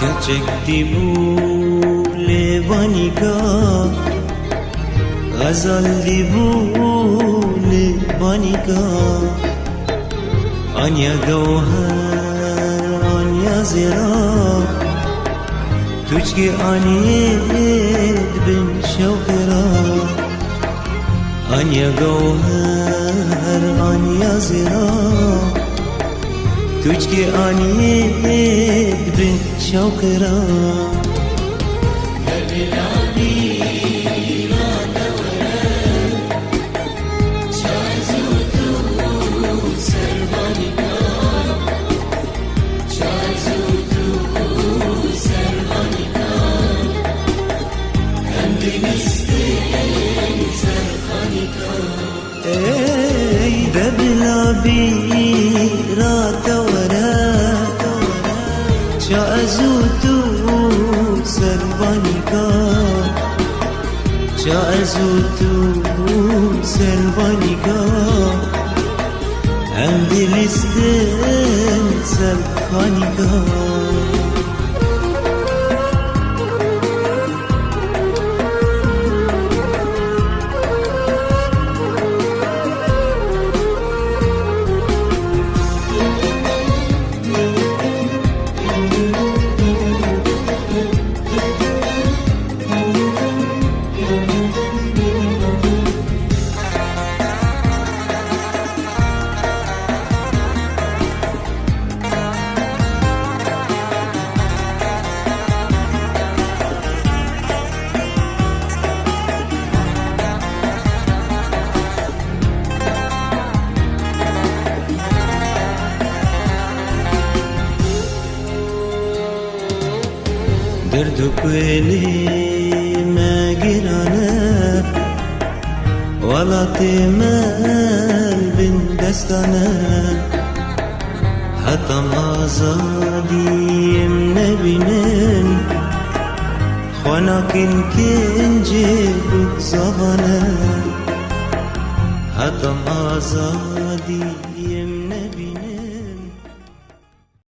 gerçekti bu levaniga غزالdi bu levaniga Anya gavhar anya zira तुझकी आनीद बिन शौकरा आनिया गौहर आनिया ज़रा तुझकी आनीद बिन शौकरा دبلا بيرا تورا شازوتو سربانيكا شازوتو سربانيكا عندي لستن سربانيكا دردك ويلي ما جرانا ولا تمال بين دستانا حتى ما زادي من بينن خوانا كن جيبك زغانا حتى ما زادي